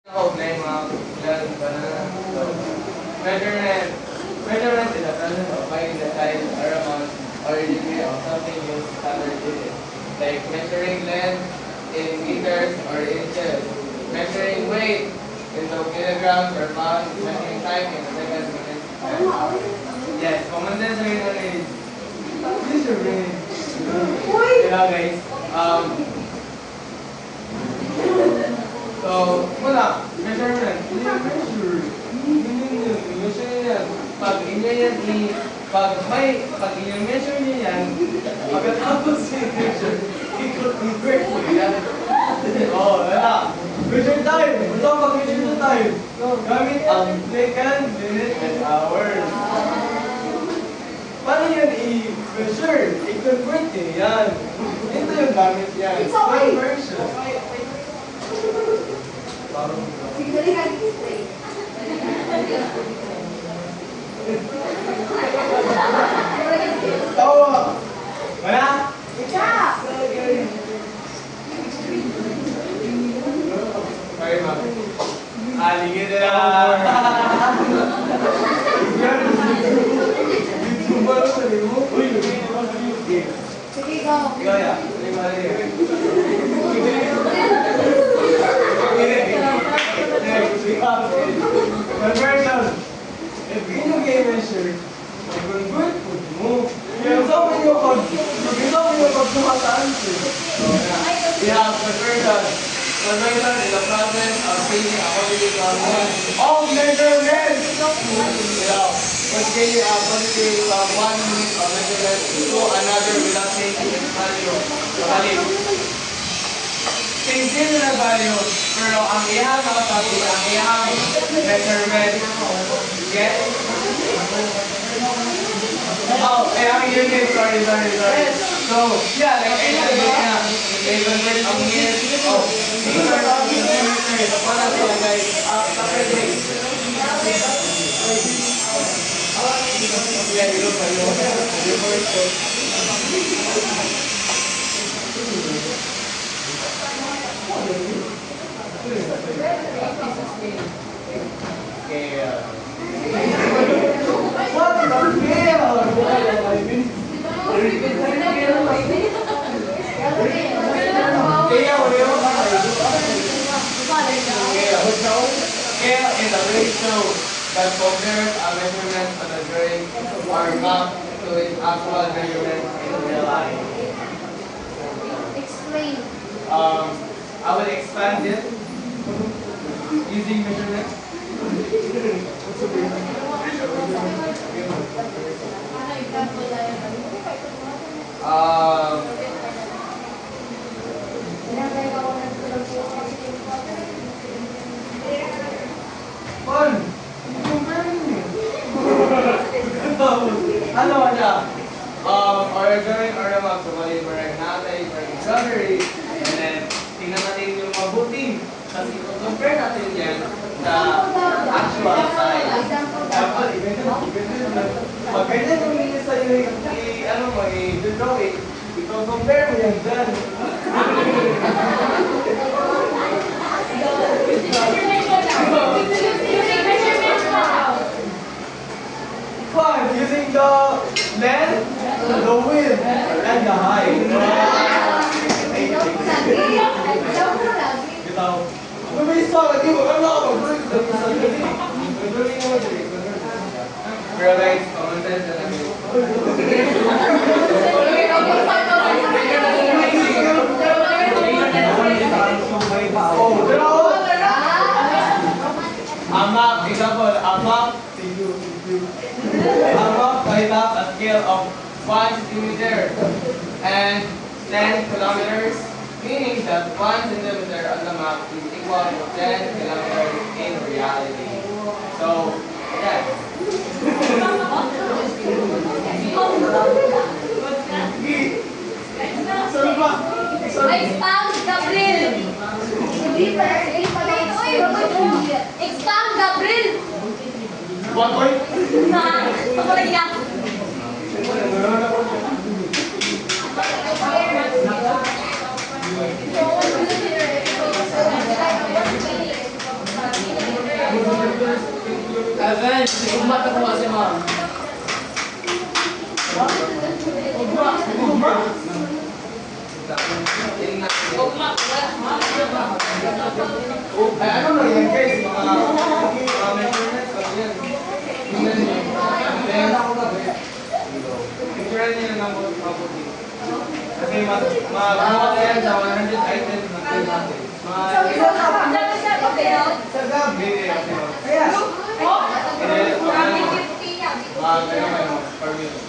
Kaugnay mga kulan banana. So, measurement. Measurement is a process of finding the size or amount or degree of something used standard units. Like measuring length in meters or inches. Measuring weight into kilograms or pounds. Measuring time in seconds, minutes, and hours. Yes, common sense rin na rin. Measuring. You know guys, so, wala, measurement. Measure. Measure yan. Pag inyo yan pag inyo measure niyo yan, pagkatapos yung measure, i-convert mo yan. Oo, wala. Measure time. Wala pag-measure na time. Gamit ang second, minute, and hours. Paano yan i-measure? I-convert niyo yan. Ito yung gamit yan. Conversion. Tawa! Wala? Okay, ma'am. Ligid na lang. Sige, go. Ikaw yan. Conversion. If you measure, convert mo. Kaya sa mo yung pagsumataan siya. We have conversion. Conversion is the process of changing a quantity from all measurements. Changing a quantity from one unit of measurement to another without changing its value. Same na value, pero ang iyang nakapagod, ang iyang measurement, get? Oh, ang unit, sorry. So, yeah, like I said, they convert ang unit of meters to meters. Para sa guys, after days. Yeah, you look at Scale is a ratio that compares a measurement on a drawing or map to its actual measurement in real life. Explain. I will expand it using measurement. Fun! Ano siya? Or drawing or a map, so mali mo rin natin for gallery, and then tingnan natin yung mabuti. Kasi kung compare natin yan sa actual size. Dapat, pag ganyan yung linis sa'yo, i-drawing, i-compare mo yan dyan. Fun! Using the length, the width, and the height. Bitaw. Mabisa, lagi mo. Ano ako? Realize, common sense na lang. Map, example, a map might have a scale of 1 centimeter and 10 kilometers, meaning that 1 centimeter on the map is equal to 10 kilometers in reality. So, yes. Expound Gabriel. Expound Gabriel. 1 point? Ako lagi ka. 7. Ugma ko kasi ma'am. Ay, ano na yan guys? Mga measurements lang yan. Tingnan niyo. Picturean niyo ng mabuti. Kasi magawa ko yan sa 100 items na tayo natin. Sa gabi eh. Kaya.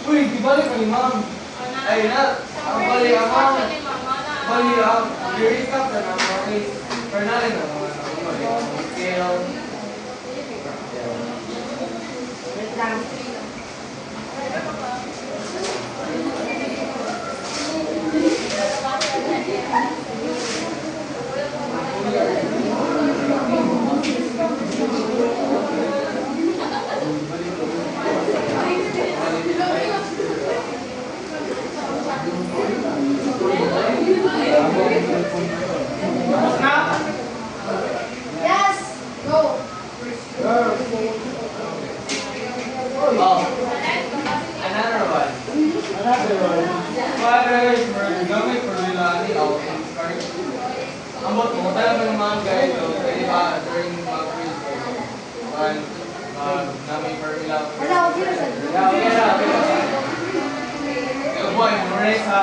Uy, di balik ka ni ma'am. Ay na, ang bali ang ma'am. Bali ang i-recap na ng mga case. Pernalin na mga scale. Yes. Go. Oh, another one. Fathers were gamit for nilani out in start. Ambot mo talaga ng mga guys kaya ba during mga quiz and namin for nila. Wala ko sila sa. Kaya boy, muna sa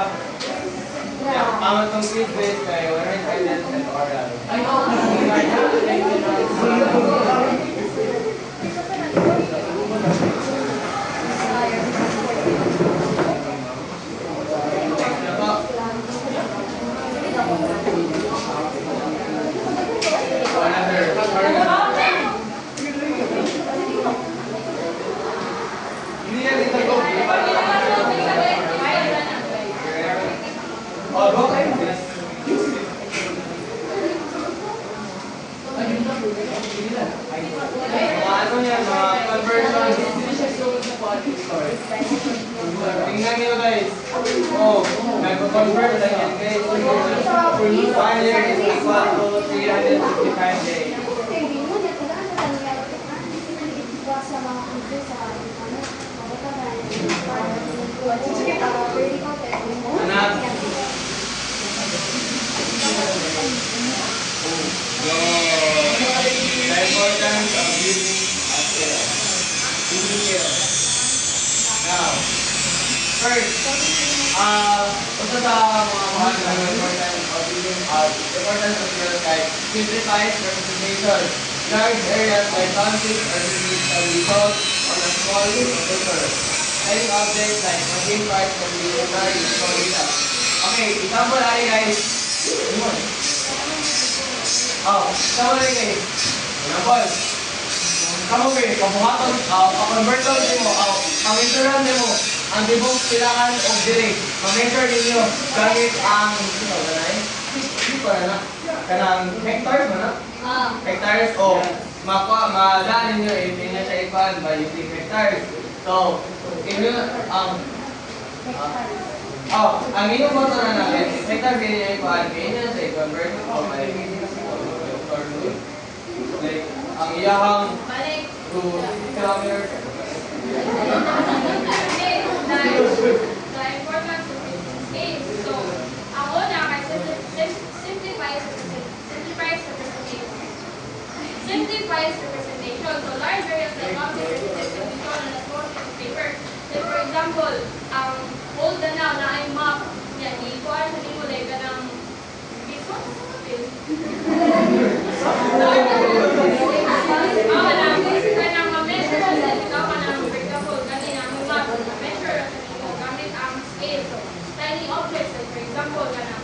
ang itong quiz base kay Warren Guidance and Oral. Ano yan, mga conversion. Tingnan nyo guys. Oh, nag-convert lang yan guys. 1 year is equal to 355 days. Anak. The importance of using a scale. Now, first, unsa sa mga mahal na importance of using importance of scale guys, simplifies representation. Large areas like conflicts are released as a result on a small piece of paper. Any objects like machine parts can be measured in small data. Okay, example ari guys. Oh, example ari guys. Example. Kamu guys, pabuhaton, pa-converton nimo, pang-measurean nimo ang tibok kailangan og diri. Ma-measure ninyo gamit ang hindi pa na kanang hectares man na. Hectares o madaan ninyo inyo siya ipan by using hectares. So, inyo ang inyong motor na natin, hectares inyo ipan, inyo siya i-convert o by like, ang iyahang to kilometers. The importance of it is so ako na simplifies representation. So large areas like objects can be shown on a small piece of paper. Like for example, ang old na na ay map niya, ikuan sa nimo like kanang piso. Kanang ma-measure sa ikaw kanang for example, kanina ang map ma-measure sa nimo gamit ang scale. So tiny objects like for example, kanang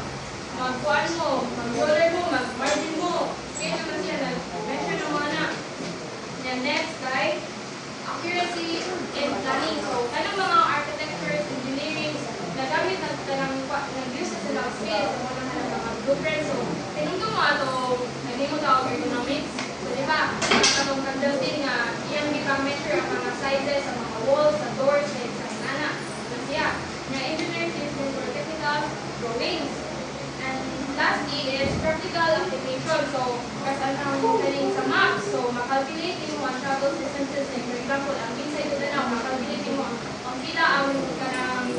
mag-kuan mo, mag-roller mo, mag-margin mo. Kaya naman siya nag-measure ng mga na. Then next, guys, accuracy and planning. So, kanang mga architectures, engineering, nagamit na nag-use na sila ng scale sa mga blueprint. So, tinunto mo ato, naging mo tawag ergonomics. So, di ba, katong kandaltin nga, iyang measure ang mga sizes, ang mga walls, sa doors, and sa inana. So, siya, na engineers use for technical drawings. And lastly is practical application. So, kasi ang galing sa math. So, calculate mo ang travel distances. Like, for example, ang inside to Danao, calculate mo ang pila ang kanang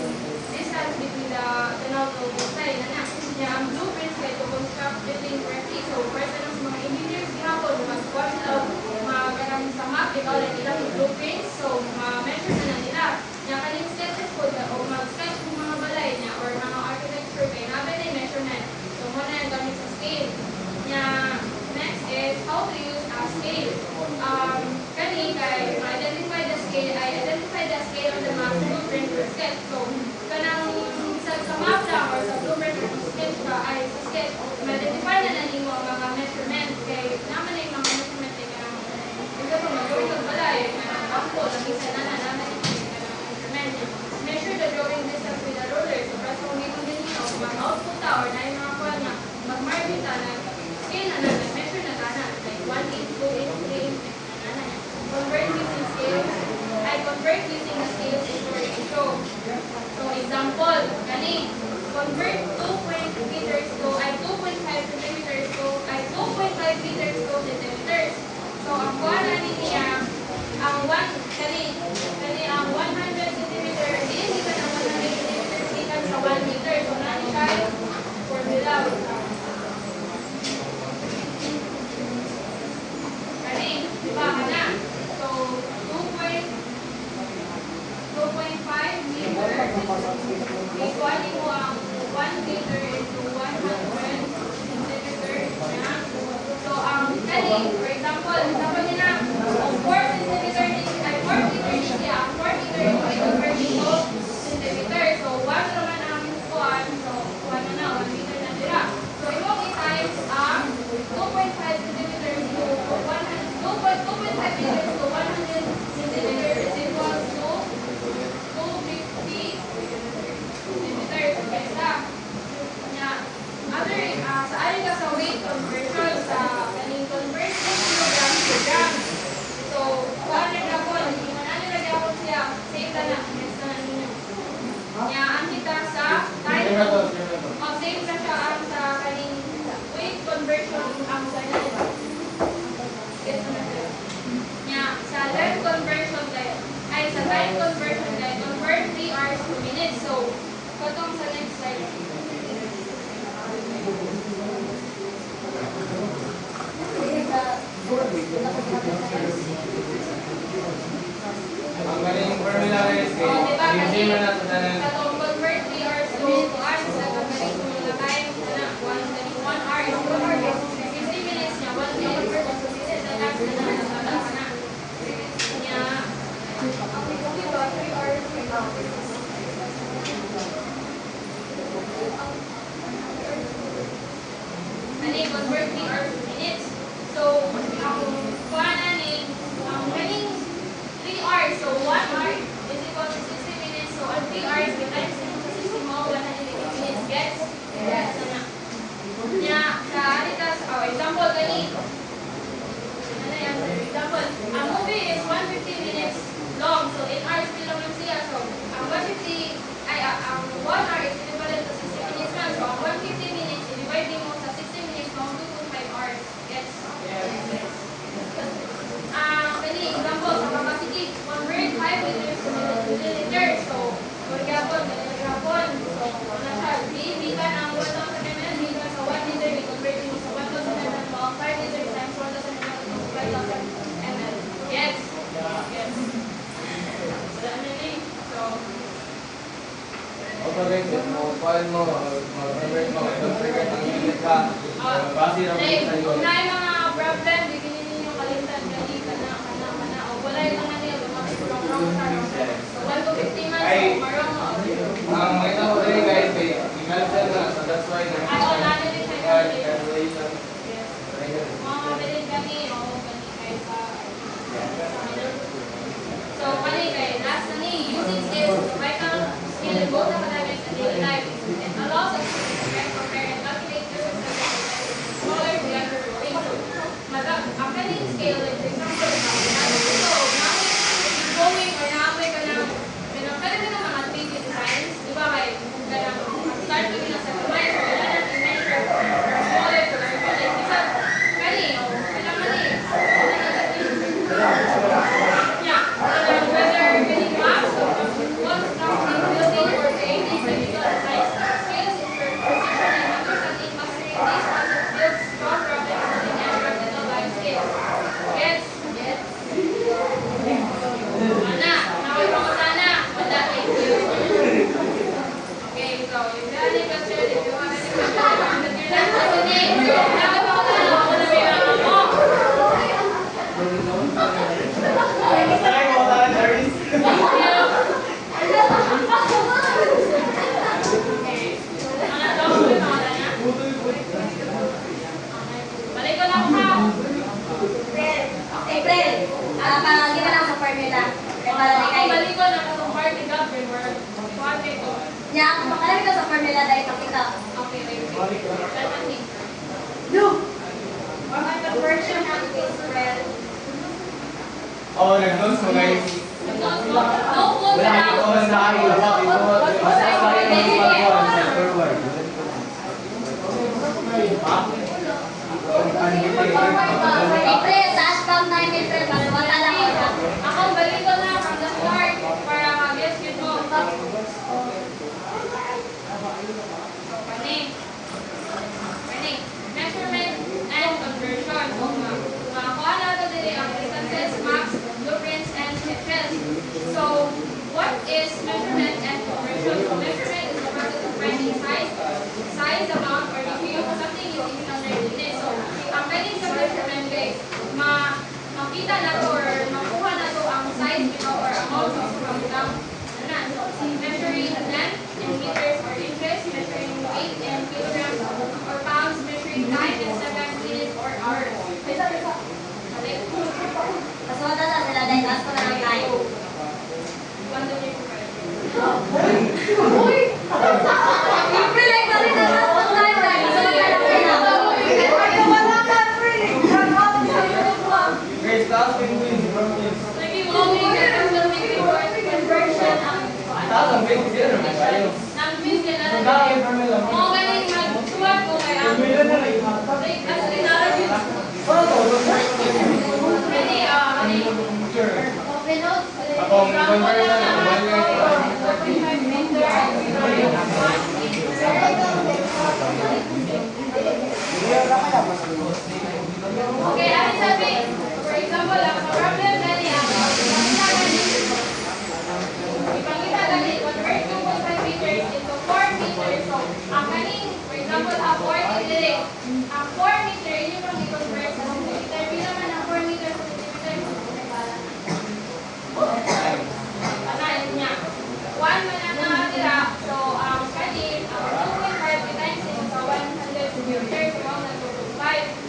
distance between the Danao to Bosay na na. Kaya ang blueprints kay to construct building correctly. So, first na sa mga engineers gihapon, mag-squad sila kanang sa map, ikaw lang ilang blueprints. So, ma-measure na nila. Kaya kaning sketches po, o mag-sketch ng mga balay niya or mga architecture kay namin na measurement. So, muna yung gamit sa scale. Kaya, next is how to use a scale. Kani kay identify the scale on the map blueprint or sketch. So, kanang sa map lang or sa blueprint or sketch ka ay sa sketch, ma-identify na nimo ang mga measurement kay naman yung mga measurement kay kanang ito kung mag-drawing ng balay, kanang bangko, lamisa na naman yung kanang measurement. Measure the drawing distance with a ruler. So, para kung dito din nyo, mag-output ta or na yung mga kuwan na mag-market ta na scale na measure na tanan. Like 1 inch, 2 inch, 3 inch, na convert using scales. I convert using the scales in ratio. So, example, kani, convert 2.5 meters to 2.5 centimeters to 2.5 meters to centimeters. So, ang kuwan na niya, ang 100 centimeter, hindi ka ng 100 centimeters, ikan sa 1 meter. So, nani siya yung formula. Kani, di ba ka na? So, 2.5 meters equal mo ang 1 meter into 100 centimeters na. So, ang kani, for example nila, ang 4 centimeter ay 4 meter siya, 4 meter ay convert into centimeter. So, 1 naman ang kuwan. So, 1 na, 1 meter na sila. So, imong i-times ang 2.5 centimeters to 2.5 meters to 100 centimeters is equals to 250 centimeters. Okay, sa alin ka sa weight conversion, sa kaning convert ng kilogram to gram. So, kuha na gapon, imanali na gapon siya, same na na, next na ninyo. Kaya, ang kita sa time, same na siya ang sa kaning weight conversion ang sa nila. Yes na siya. Kaya, sa time conversion tayo, ay sa time conversion tayo, convert 3 hours to minutes. So, patong sa next slide. Ang galing formula guys, Diba, hindi mo na ito tanan. sa convert 3 hours to hours, sa galing formula time, 1 hour is 2 hours. 50 minutes niya, 1 minute per so 60 na lang na nakakala ka na. Kanya, ang ikuti ba, 3 hours per hour. Ani, convert 3 hours to minutes. So, ang kuha na ni, ang galing 3 hours. So, 1 hour is equal to 60 minutes. So, ang 3 hours, we times it to 60 mo, 180 minutes. Gets? Yes. Kaya, sa alitas, example, gani. Ano yan? Example, ang movie is 150 minutes long. So, 8 hours lang lang siya. So, ang 150, ang 1 hour is equivalent to 60 minutes lang. So, ang 150 minutes, i-divide mo sa 60 minutes, long 2.5 hours. Yes? Yes. Kani, example, sa capacity, convert 5 liters to milliliters. So, for example, so, ano siya, bibigan ang 1,000 ml, bibigan sa 1 liter, i-convert mo sa 1,000 ml, so, 5 liters times 1,000 ml to 5,000 ml. Yes? Yes. Wala na eh. So, Okay guys, kuhaan mo, mag-convert mo, mag-convert ang unit ka. Base na mo like, sa kung unit. na yung mga problem, bigyan ninyo kalimtan, gali, kana, o wala yung mga niya, lumaki sa wrong sa so, 1 to 50 months, so, marong mo. Ang ito ko rin guys, i-cancel na, so that's why na. Ay, wala na din sa calculation. Calculation. Yes. Mga mabilis kami, o kani kayo sa middle. So, kani kayo, last na ni, using scales to provide ang skill in both academics and daily life. It allows us to correct, compare, and calculate different subjects smaller to younger drawing. So, Pangagin na lang sa formula. Kaya para di Ako kayo. balik ko na katong party gapin or kuwate ko. Niya, ako makalami ko sa formula dahil pakita. Okay, wait. Let me. No! Ang conversion ng Israel. Oh, nag-notes mo guys. No po Wala na. kita oras na kayo. Mas sorry na mag-forward. Forward. Ha? April, taas pa na yung April. Para wala lang ako. Ako balik ko na from the start para mag-guess yun mo. Kani. Measurement and conversion. Makakuha na ito din ang distances, maps, blueprints, and sketches. So, what is measurement and conversion? So, measurement is the process of finding size, amount, or degree of something using standard units. So, ang galing sa measurement guys, makita na to or makuha na to ang size nito or amount of from measuring length in meters or inches, measuring weight in kilograms or pounds, measuring time in seconds, minutes, or hours. Kasunod na sila dahil taas ko na lang tayo. 1, 2, 3, 4. April ay balik na taas ko tayo dahil kasunod na lang sila. Guys, taas ko yung wins. Lagi mo conversion Taas ang wins. Sino naman kayo? ng vision na Taas yung formula. mga galing magsuwag ko kaya as technology Ako, conversion. Okay, ano sabi? For example, ang sa problem gani ipangita gani convert 2.5 meters into 4 meters. So, ang kaning, for example, ang 4 meters, ang 4 meter, yun yung i-convert sa centimeter. Bila man ang 4 meters sa centimeter, panahin niya. 1 man ang nakatira, so ang kanin, ang 2.5 times in sa 100 centimeters, so ang 2.5.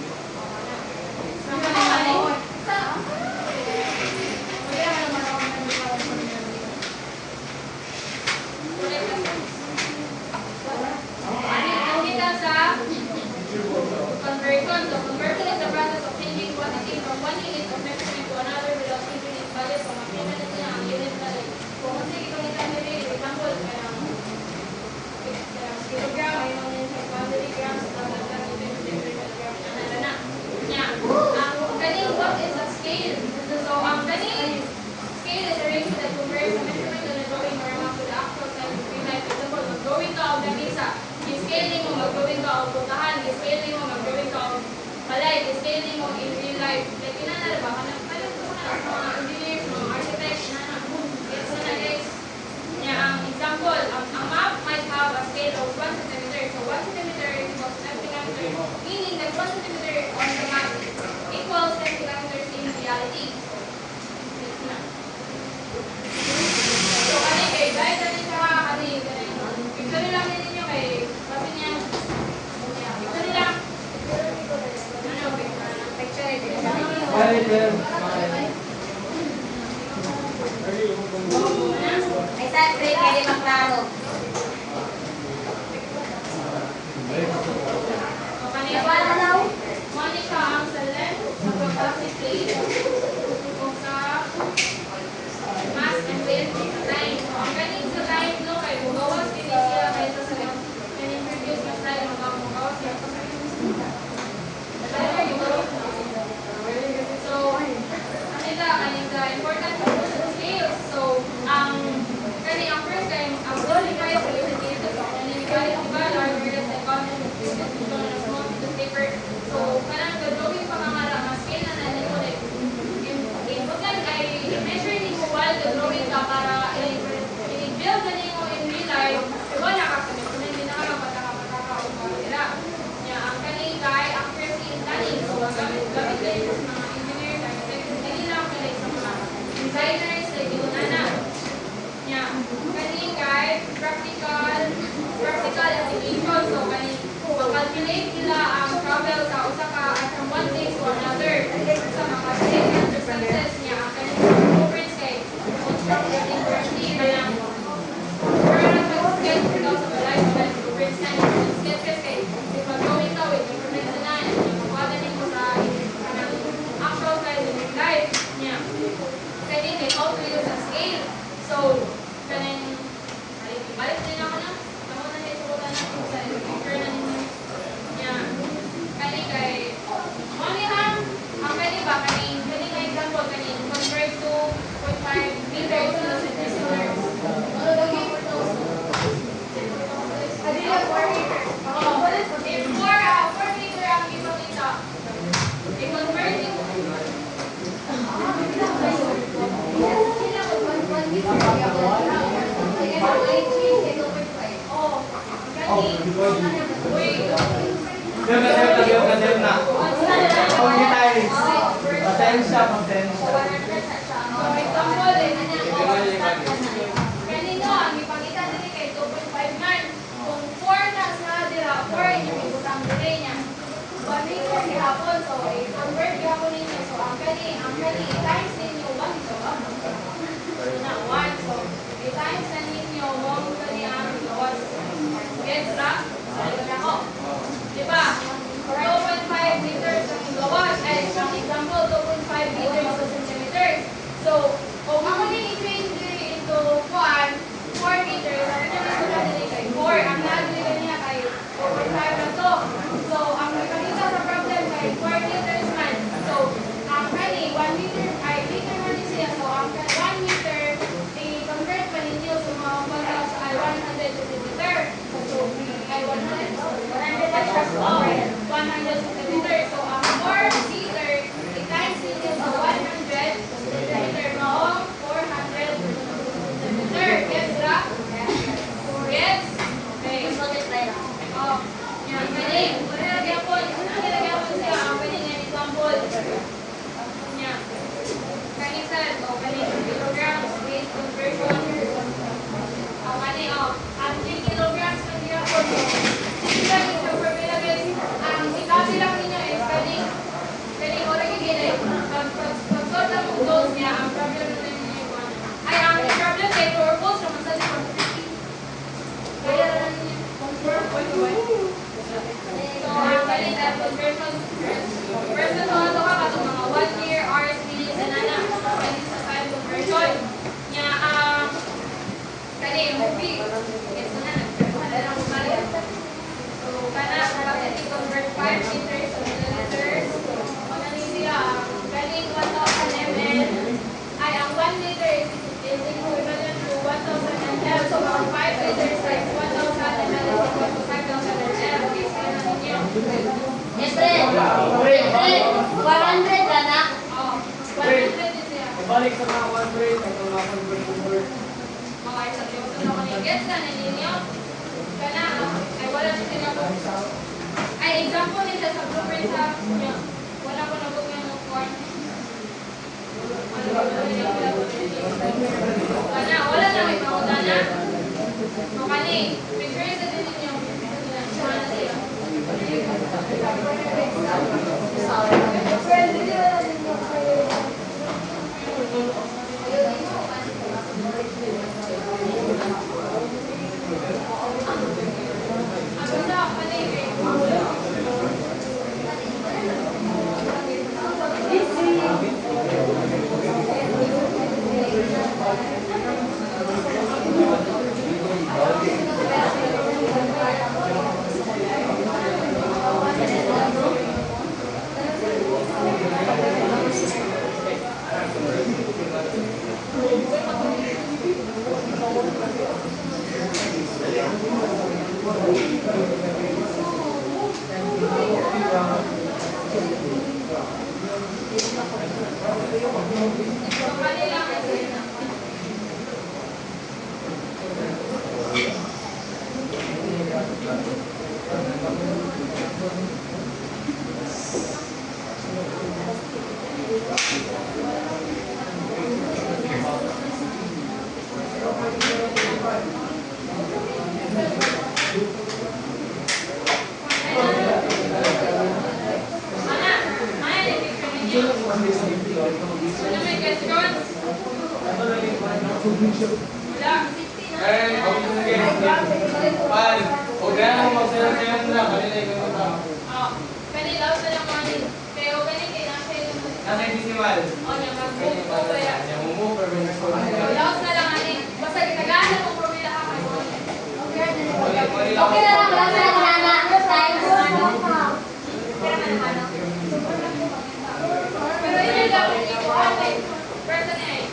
Conversion. So, conversion is the process of changing quantity from one unit of measurement to another without changing its value. So, makita na niya ang unit value. Kung kasi itong itamili, example, kilogram, ay mga yun sa 100 grams, kilogram, na. Ang ganing, what is a scale? So, ang ganing scale is a ratio that compares the measurement on a drawing or amount to the actual size of real life. For example, mag-drawing ka o lamisa, i-scaling mo, mag-drawing ka o putahan, i-scaling mo, mag-drawing ka o balay, i-scaling mo in real life. Like, inanara ba? Kalang ko mga engineers, mga architects, gets na na guys. Ang example, ang map might have a scale of 1 centimeter. So, 1 centimeter is about 10 kilometers, meaning that 1 centimeter on the map equals 10 kilometers in reality. So, kani kay guys, picture lang ninyo kay sabi niya, picture lang. Ano, picture Ay sa April, kaya di maklaro. So, kanina Wala daw. Monica ang sa length sa capacity kung sa mass and weight sa time. So, ang galing sa time, no, kay bugawas, hindi siya kaysa sa kaning previous na slide, bugawas siya. So, kanina, important scales. So, ang first time, ang goal ni Kaya sa isang dito. So, kanina Kaya, diba, larger than the content of this small piece of paper. So, kanang gagawin pa mga mas scale na natin ulit. Important ay measure ni mo while gagawin ka para i-build na niyo in real life. Diba, nakakamit ko na hindi na kapataka-pataka-pataka-pataka. Ang kanina kay accuracy in planning. So, gamit kayo sa mga engineers, architects, hindi lang kayo sa mga designers, like yun na. Kanina kay practical application. So, calculate nila ang travel sa usa ka from one place to another. Sa mga calculate ang distances niya, ang currently na lang. Pero mag-sketch daw sa balay, for instance, sketch kasi, if mag-going ka with information na yan, magpapagaling mo sa kanang actual size of your life niya. Kaya din, how to use a scale. So, kanin, balik din ako na. Ako na kayo sukutan na sa picture na ninyo. Niya. Kani kay, money ham, ang kani ba, kani nga example, kani, convert to 0.5 meters to centimeters. If 4 meter ang ipakita, i-convert yung Kadem na. Pag tayo. Pasensya. kanino ang ipakita din kay 2.5 man. Kung 4 na sa dira, 4 yung ibutang dili niya. 1 meter gihapon, so i-convert gihapon ninyo. So ang kani times ninyo 1 so na 1 so i-times na ninyo mo kani ang lawas. Gets ra? Sabi ako. Diba? 2.5 meters ang lawas ay ang example 2.5 meters to centimeters. So kung ako din i-change diri into 4 meters, ang kanya gusto na din kay 4. Ang nagdili niya kay 4.5 na to. So ang ipakita sa problem kay 4 meters man. So ang kani 1 meter ay meter man din siya. So ang 1 meter i-convert pa ninyo sa mga pagkaw sa ay 100 centimeter. So ay 100 centimeter. So ang 4 meter i-times ninyo sa 100 centimeter maong 400 centimeter. Gets ra? Gets? Okay. Oh, yan. Kani, nilagyan po siya. Ang pwede nga example. Yan. Kani sir, o kani kilograms, weight conversion. O kani, ang 3 kilograms ng gihapon mo. Sila yung formula guys, ang ikabi lang ninyo is kani, o lagi ginay. Pag-solve lang mong goals niya, ang problem na ninyo yung ano. Ay, ang problem kay true or false, naman sa 150. Kaya na ninyo. So, ang kani na conversion, first na ito ka katong mga 1 year, hours, minutes, and ana, kani sa time conversion. Niya, kani yung movie. Yes, na lang umali. So, kana, bakit i-convert 5 meters to milliliters? O nani siya, kani 1,000 ml, ay ang 1 liter is equivalent to 1,000 ml. So, ang 5 liters times 1,000 ml is equal to 5,000 ml. Okay, so yan ang ninyo. Yes, Fred. Fred, 100 ka na. Oh, 100 din siya. Balik sa mga 100, ito mga convert. Okay, so yung sunod ko ni gets na ninyo. Kana, ay wala siya sinabog. Ay, example nila sa blueprint sa niya. Wala ko nabog yung form. Kana, wala na may pangutan na. O kani, picture sa din ninyo. Wala na siya. Ano may questions? Wala. Kaya huwag na lang magsasayan lang. Kanina ikaw na. Kanila sa lang mga pero kanina nasa yung Nasa decimal. niya mag-move ko ba yan? Yung move or when Laos na lang ani. Basta kitagahan mo formula ka kayo. Okay na lang, wala na lang nana. Times. Pero yun lang ito ate. Person eh.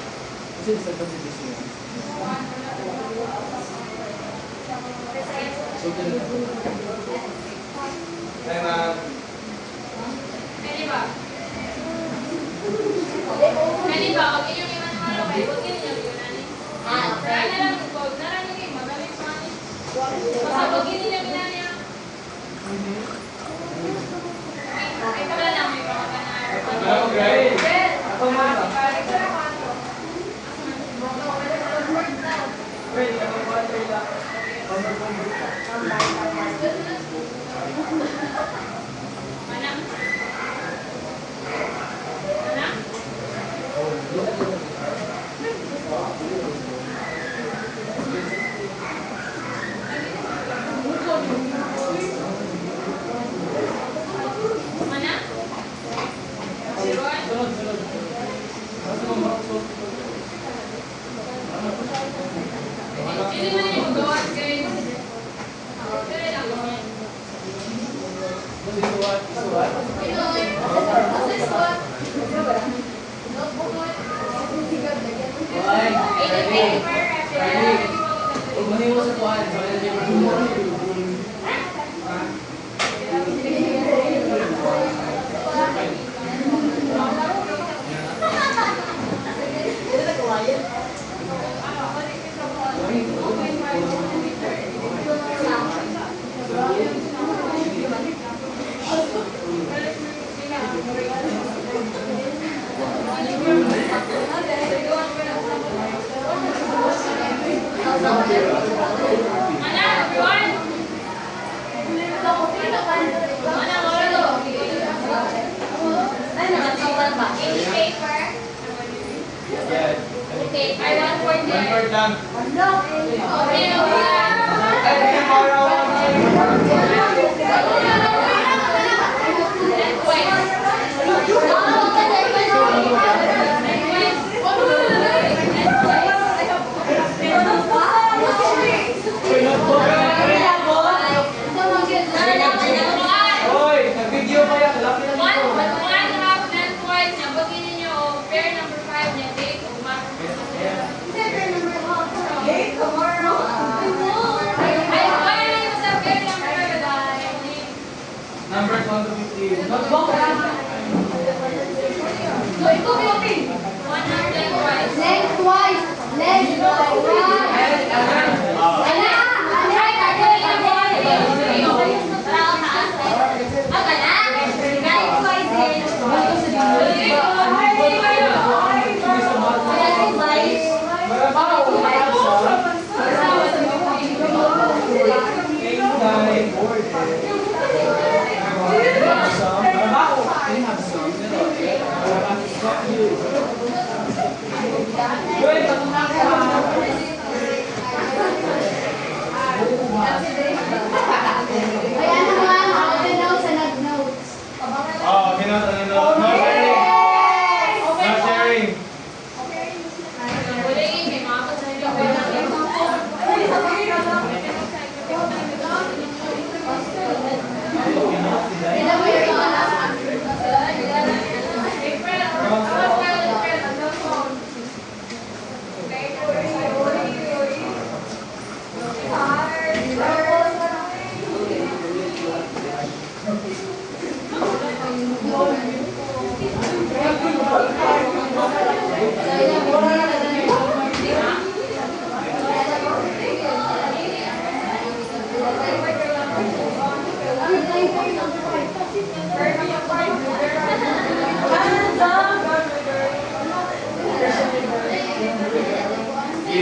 Kaya na, Kani ba? Wag inyong iman naman ako kayo. Wag inyong yun ani. Kaya na lang, wag na lang yung magamit mo ani. Basta wag inyong yun ani. Ay, wala lang may pangkanan. okay. Ako man. Mana? Mana? Siruan? Hindi man yung gawas guys. Pero lang naman. Huwag mo sa kuhan. Sa kanya niya Mana, everyone? Mana, Lolo? Each paper? Okay, I want for One them. word lang. Okay, everyone. Ay, tomorrow. Hoy, nag-video pa yan. Laki na dito. Pair number 5 niya, date o month. Numbers 1 to 15. Lengthwise. Oh, kinasa na. No sharing. No sharing.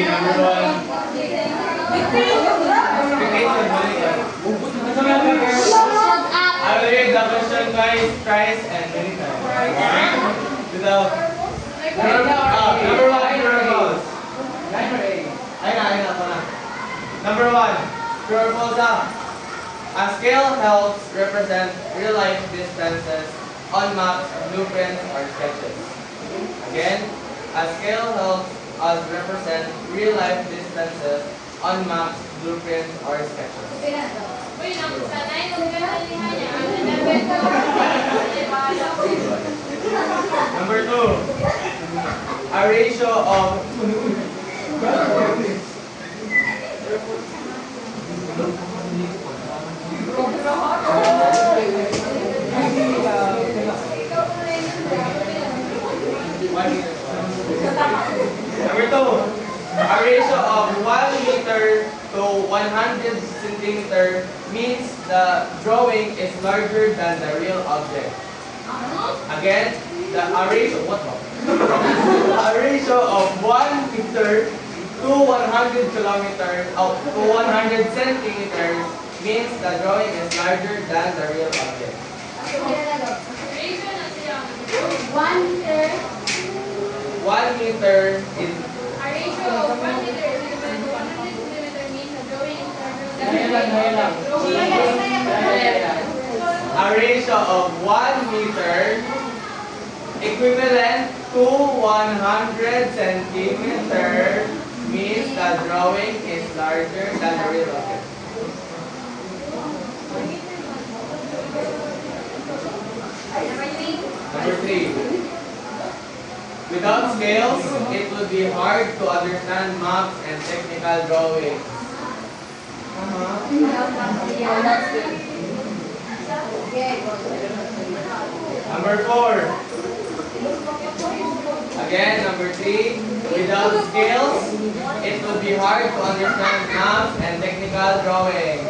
Number 1. I will read the question twice and many times. Without number 1 numerals. Number 1, true or false up. A scale helps represent real-life distances on maps, blueprints, or sketches. Again, a scale helps us represent real-life distances on maps, blueprints, or sketches. Uy, sanay kung gano'n niya. Number 2. Number 2, a ratio of Number 2, a ratio of 1 meter to 100 centimeter means the drawing is larger than the real object. Again, a ratio of 1 meter to 100 kilometers to 100 centimeters means the drawing is larger than the real object. Ratio na siya. 1 meter. 1 meter is A ratio of 1 meter is equal to 100 centimeter means the drawing is larger than the drawing. a ratio of 1 meter equivalent to 100 centimeter means the drawing is larger than the real object. Number 3. Without scales, it would be hard to understand maps and technical drawings. Number 4. Again, number 3. Without scales, it would be hard to understand maps and technical drawings.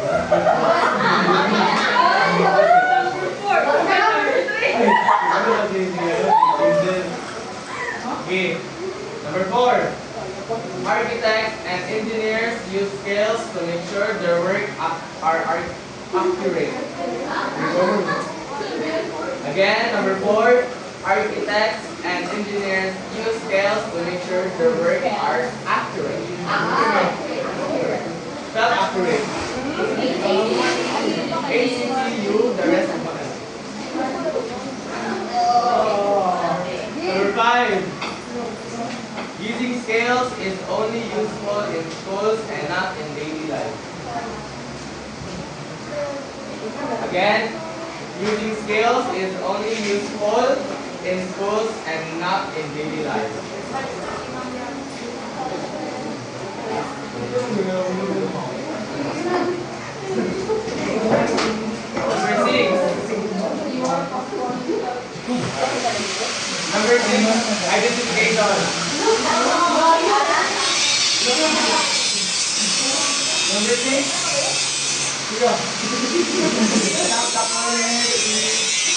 Okay. Number 4. Architects and engineers use scales to make sure their work are accurate. Again, number 4. Architects and engineers use scales to make sure their work are accurate. Spell accurate. ACCU, the rest of it. Number 5. Using scales is only useful in schools and not in daily life. Again, using scales is only useful in schools and not in daily life. Number 6. Number 6, identification. Number 6.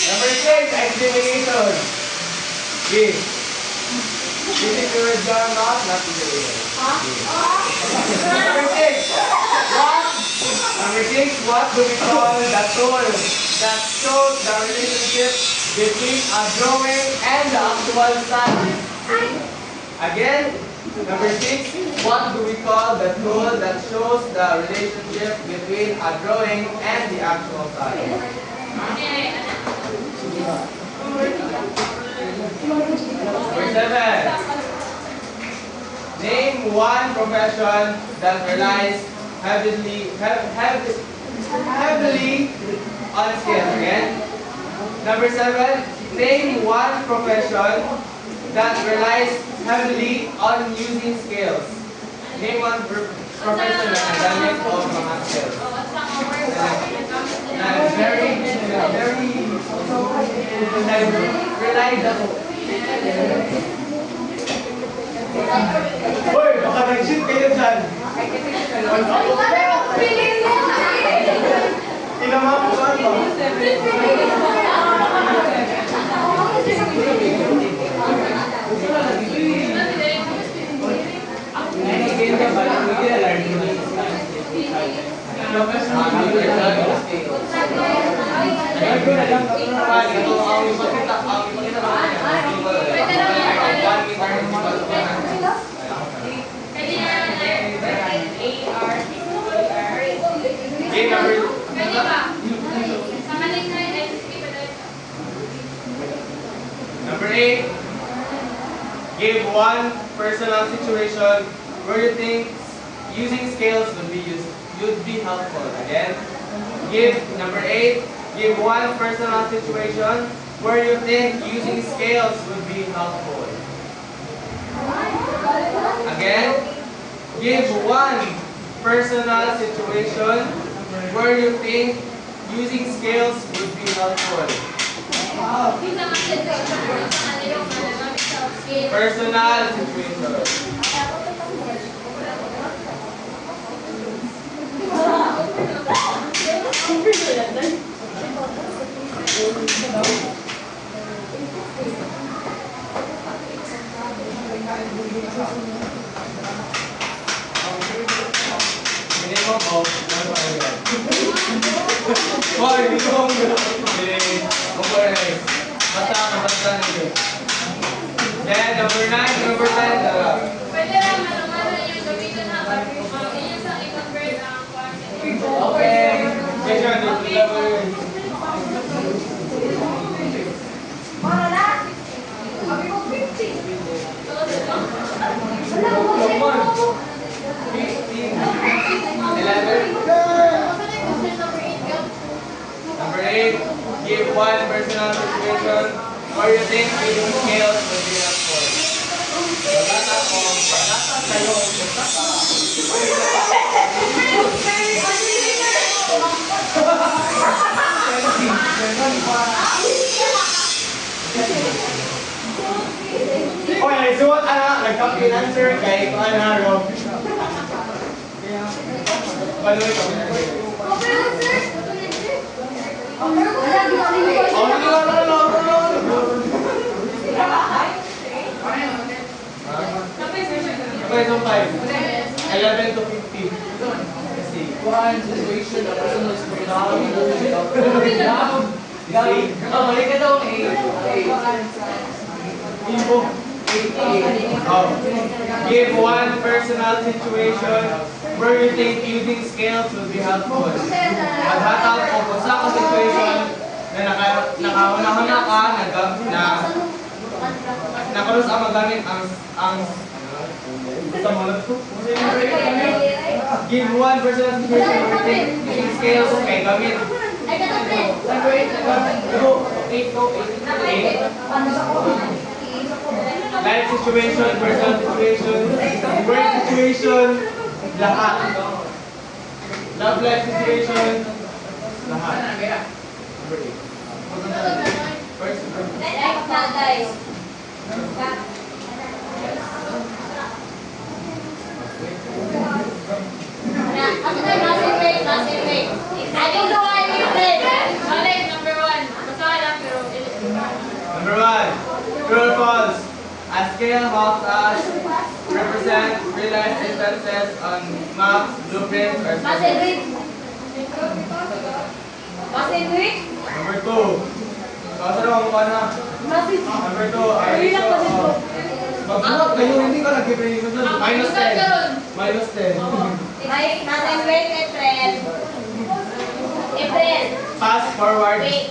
Number 6, identification. Okay. This is your job, not the real. Number 6. Number 6, what do we call the tool that shows the relationship between a drawing and the actual size? Again, number 6, what do we call the tool that shows the relationship between a drawing and the actual size? Number 7. Name one profession that relies heavily on scale. Again. Number 7. Name one profession that relies heavily on using scales. Name one profession na nagamit o mga scales. Reliable. Hoy, baka nag-shoot kayo dyan. Tinama ko ba ito? Give one personal situation where you think using scales would be helpful. Again, number 8. Give one personal situation where you think using scales would be helpful. Again, give one personal situation where you think using scales would be helpful. Personal situation. Minimum of 1 Why? Minimum basta nito. Then, number 9, number 10. Pwede lang ano yung gamitin na yun sa i-convert ang quantity. Okay. Question, Number 8, give one personal situation where you think using scales would be helpful. Pagkata kayo, Oy, nagsuot nag-copy and answer kay Rob. Panoy ka. Okay, so 5. 11 to 50. Let's see. One situation, a person is balik ka daw. Info. Give one personal situation where you think using scales will be helpful. Maghataw ko kung sa situation na nakauna-una ka, nakaroon sa magamit ang give one personal situation where you think using scales kay gamit. Life situation, personal situation, work situation, lahat. Love life situation, lahat. Number 8. First. guys. Number 1, true or false? A scale helps us represent real-life instances on maps, blueprints, or specifics. Number 2, kausap mo mukha na. Number 2, pag-buhat kayo, hindi ka nag-give minus 10. Minus 10. Fast forward. Wait.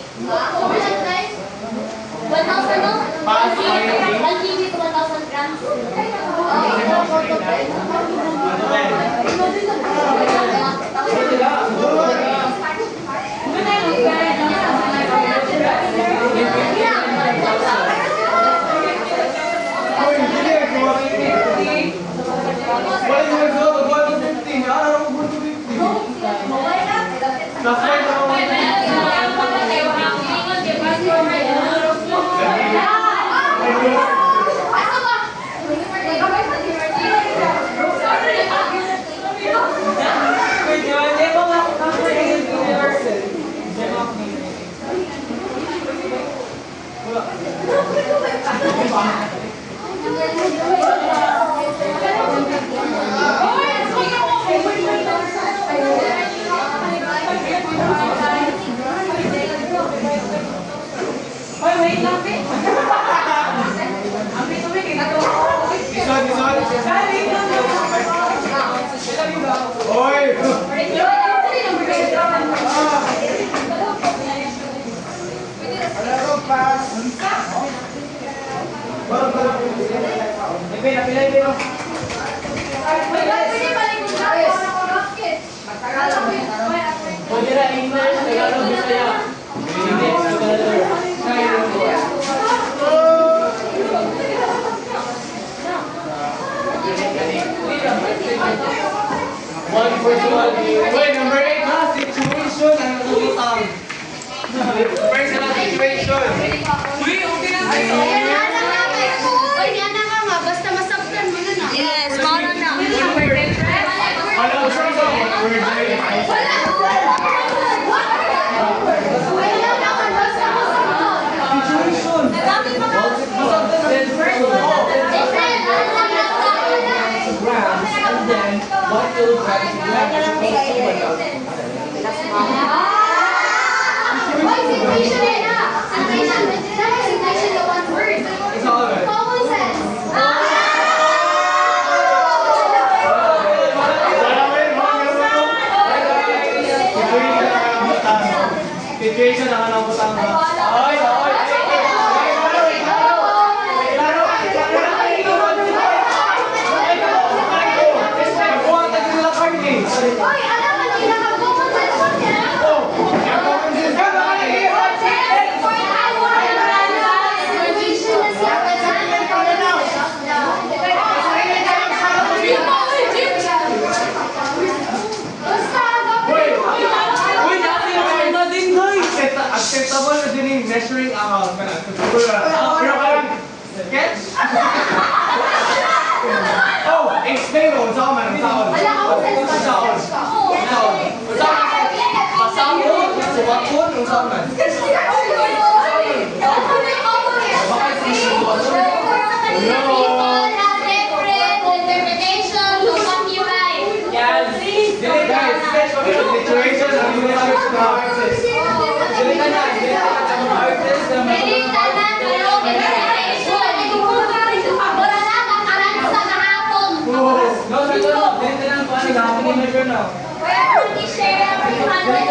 1,000 no? Fast 1 kg to 1,000 grams. Pwede na English, Tagalog, Bisaya. Hindi, Tagalog. One personal. Wait, number 8 ha? Situation ang nagutang. Personal situation. Uy, okay na sa'yo. Basta masaktan mo na na. Yes, mauna na. Hello, situation. And then, what will drive It's all good. Common sense. Situation ang anong utang ba? Ay, ay, Hoy, alam mo, hindi na common sense mo niya. Acceptable na din yung measuring amount. Pero parang, sketch? Oh, explain mo, unsa ko man, unsa ko. Wala ka kung sense Unsa ko. ka. Unsa ko. Unsa ko. Pasangko, suwakon, unsa ko man. Dili guys, sketch kami ng situation ang mga artist na artist. Dili ka na, mga artist na mga No, no, no, no. Then, then, ang paano, hindi measure na. Where would you share every 100